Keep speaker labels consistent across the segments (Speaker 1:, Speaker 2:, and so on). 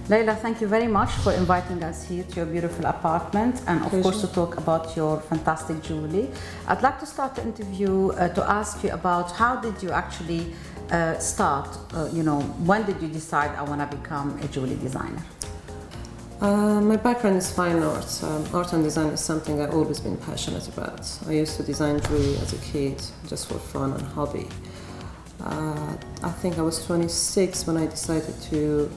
Speaker 1: Leyla, thank you very much for inviting us here to your beautiful apartment and of course to talk about your fantastic jewelry. I'd like to start the interview to ask you about how did you actually start, when did you decide I want to become a jewelry designer?
Speaker 2: My background is fine arts. Art and design is something I've always been passionate about. I used to design jewelry as a kid just for fun and hobby. I think I was 26 when I decided to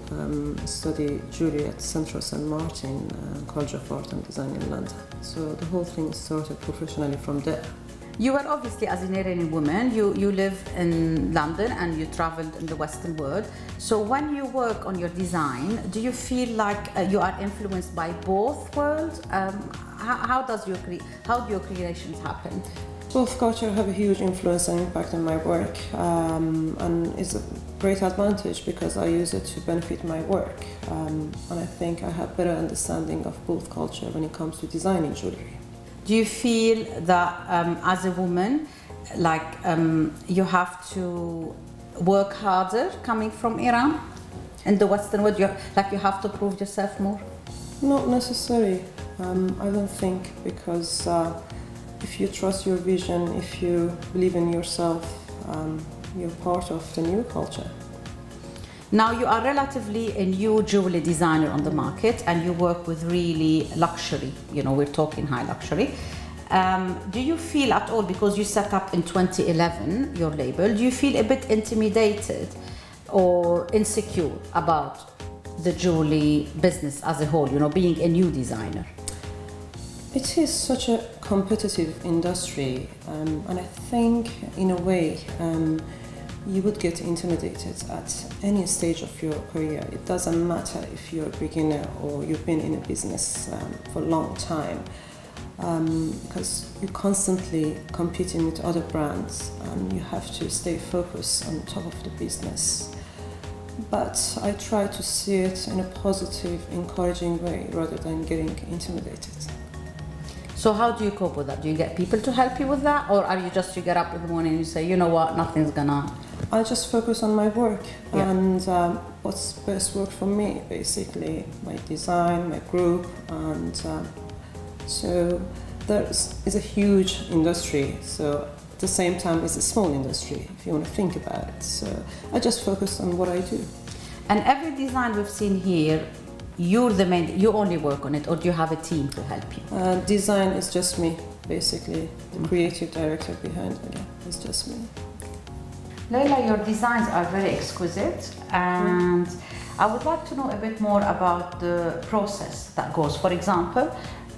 Speaker 2: study jewelry at Central St. Martin College of Art and Design in London. So the whole thing started professionally from there.
Speaker 1: You are obviously, as an Iranian woman, you live in London and you traveled in the Western world. So when you work on your design, do you feel like you are influenced by both worlds? How do your creations happen?
Speaker 2: Both cultures have a huge influence and impact on my work, and it's a great advantage because I use it to benefit my work. And I think I have better understanding of both cultures when it comes to designing jewelry.
Speaker 1: Do you feel that as a woman, you have to work harder coming from Iran in the Western world? You have to prove yourself more?
Speaker 2: Not necessarily. I don't think, because if you trust your vision, if you believe in yourself, you're part of the new culture.
Speaker 1: Now you are relatively a new jewelry designer on the market and you work with really luxury, we're talking high luxury. Do you feel at all, because you set up in 2011 your label, do you feel a bit intimidated or insecure about the jewelry business as a whole, being a new designer?
Speaker 2: It is such a competitive industry, and I think in a way you would get intimidated at any stage of your career. It doesn't matter if you're a beginner or you've been in a business for a long time, because you're constantly competing with other brands and you have to stay focused on top of the business. But I try to see it in a positive, encouraging way rather than getting intimidated.
Speaker 1: So how do you cope with that? Do you get people to help you with that? Or are you get up in the morning and you say, you know what, nothing's gonna...
Speaker 2: I just focus on my work and what's best work for me, basically. My design, my group, and so it's a huge industry. So at the same time, it's a small industry, if you want to think about it. So I just focus on what I do.
Speaker 1: And every design we've seen here, you only work on it, or do you have a team to help you?
Speaker 2: Design is just me, basically. The creative director behind it is just me.
Speaker 1: Leyla, your designs are very exquisite, and I would like to know a bit more about the process that goes. For example,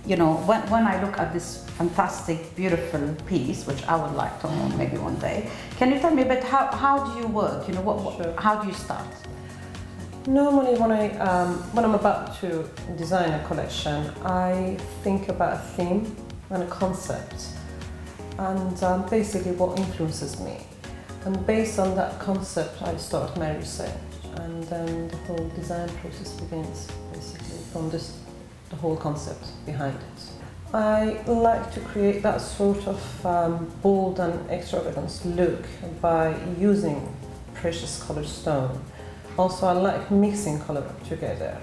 Speaker 1: when I look at this fantastic, beautiful piece, which I would like to own maybe one day, can you tell me a bit how do you work?
Speaker 2: Sure.
Speaker 1: How do you start?
Speaker 2: Normally, when I'm about to design a collection, I think about a theme and a concept, and basically what influences me. And based on that concept, I start my research, and then the whole design process begins, basically from the whole concept behind it. I like to create that sort of bold and extravagant look by using precious colored stone. Also, I like mixing color together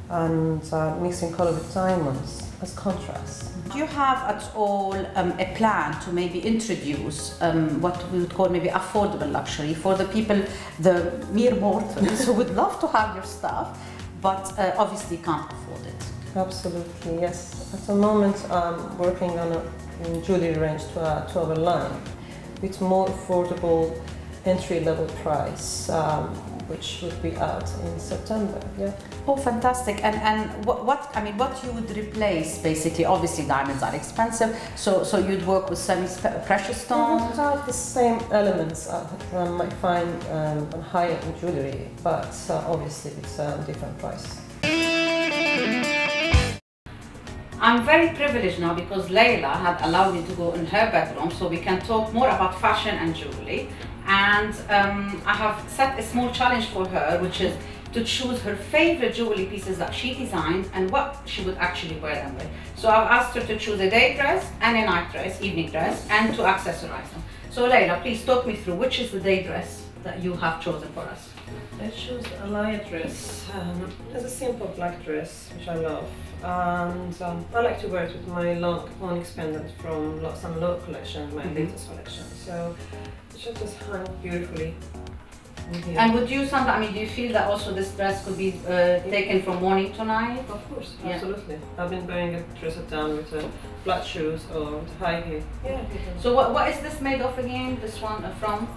Speaker 2: and mixing color with diamonds as contrast.
Speaker 1: Do you have at all a plan to maybe introduce what we would call maybe affordable luxury for the people, the mere mortals who would love to have your stuff, but obviously can't afford it?
Speaker 2: Absolutely, yes. At the moment, I'm working on a jewelry range to our line with more affordable entry-level price, which would be out in September. Yeah.
Speaker 1: Oh, fantastic! And what you would replace basically? Obviously, diamonds are expensive, so you'd work with semi-precious stones.
Speaker 2: It would have the same elements one might find on high-end jewelry, but obviously it's a different price.
Speaker 1: I'm very privileged now because Leyla had allowed me to go in her bedroom so we can talk more about fashion and jewelry. And I have set a small challenge for her, which is to choose her favorite jewelry pieces that she designed and what she would actually wear them with. So I've asked her to choose a day dress and a night dress, evening dress, and to accessorize them. So Leyla, please talk me through which is the day dress that you have chosen for us.
Speaker 2: I chose a Leyla dress. It's a simple black dress, which I love. And I like to wear it with my long onyx pendant from Lots and Low collection, my latest collection. So it should just hang beautifully.
Speaker 1: And would you sometimes, I mean, do you feel that also this dress could be taken from morning to night?
Speaker 2: Of course, absolutely. I've been wearing a dress down with flat shoes or with high heel. Yeah.
Speaker 1: So what is this made of again? This one from?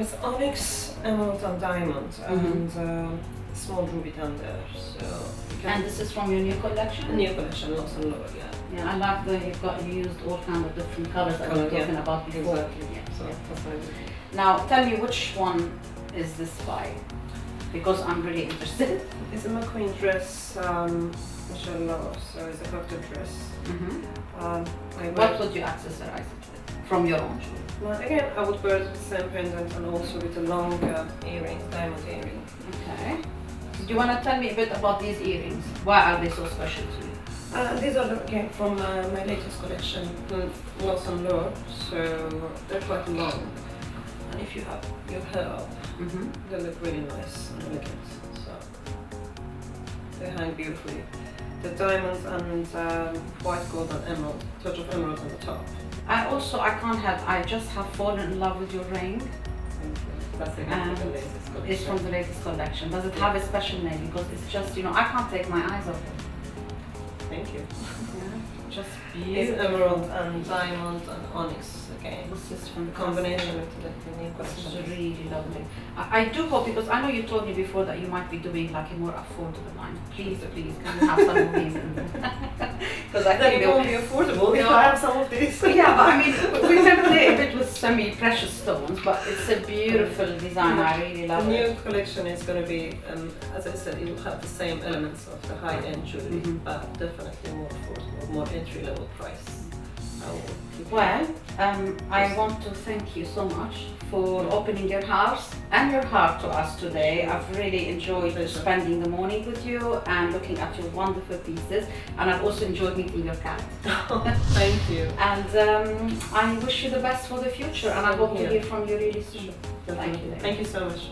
Speaker 2: It's onyx, emerald and diamond, and small ruby down there. So.
Speaker 1: And this is from your new collection?
Speaker 2: A new collection, Lots and Low, yeah.
Speaker 1: Yeah, I like that you used all kinds of different colors that we were talking about before.
Speaker 2: Exactly. Yeah. So that's what I did.
Speaker 1: Now tell me which one is this by? Because I'm really interested.
Speaker 2: It's a McQueen dress, which I love. So it's a cocktail dress.
Speaker 1: What would you accessorize it with from your own jewelry?
Speaker 2: Well, again, I would wear it with the same pendant and also with a long earring, diamond earring.
Speaker 1: Okay. Do you want to tell me a bit about these earrings? Why are they so special to you?
Speaker 2: These are again from my latest collection, Lots and Low. So they're quite long. And if you have your hair up, they look really nice and elegant. So they hang beautifully. The diamonds and white gold and emerald, touch of emerald on the top.
Speaker 1: I can't help, I just have fallen in love with your ring.
Speaker 2: That's again from the latest collection.
Speaker 1: It's from the latest collection. Does it have a special name? Because it's just, you know, I can't take my eyes off it.
Speaker 2: Thank you.
Speaker 1: Yeah, just beautiful.
Speaker 2: It's emerald and diamond and onyx again.
Speaker 1: This is from
Speaker 2: the combination with the new
Speaker 1: This
Speaker 2: collection.
Speaker 1: is really lovely. I do hope, because I know you told me before that you might be doing like a more affordable line. Please, please, can you have some of these in there? Because I think
Speaker 2: they won't be affordable if I have some of these.
Speaker 1: Yeah, but I mean, we can play a bit with semi-precious stones, but it's a beautiful design. I really love it.
Speaker 2: The new collection is going to be, as I said, it will have the same elements of the high-end jewelry, but definitely more affordable, more entry-level price.
Speaker 1: Well, I want to thank you so much for opening your house and your heart to us today. I've really enjoyed spending the morning with you and looking at your wonderful pieces, and I've also enjoyed meeting your cat.
Speaker 2: Thank you.
Speaker 1: And I wish you the best for the future, and I hope to hear from you really soon.
Speaker 2: Thank you so much.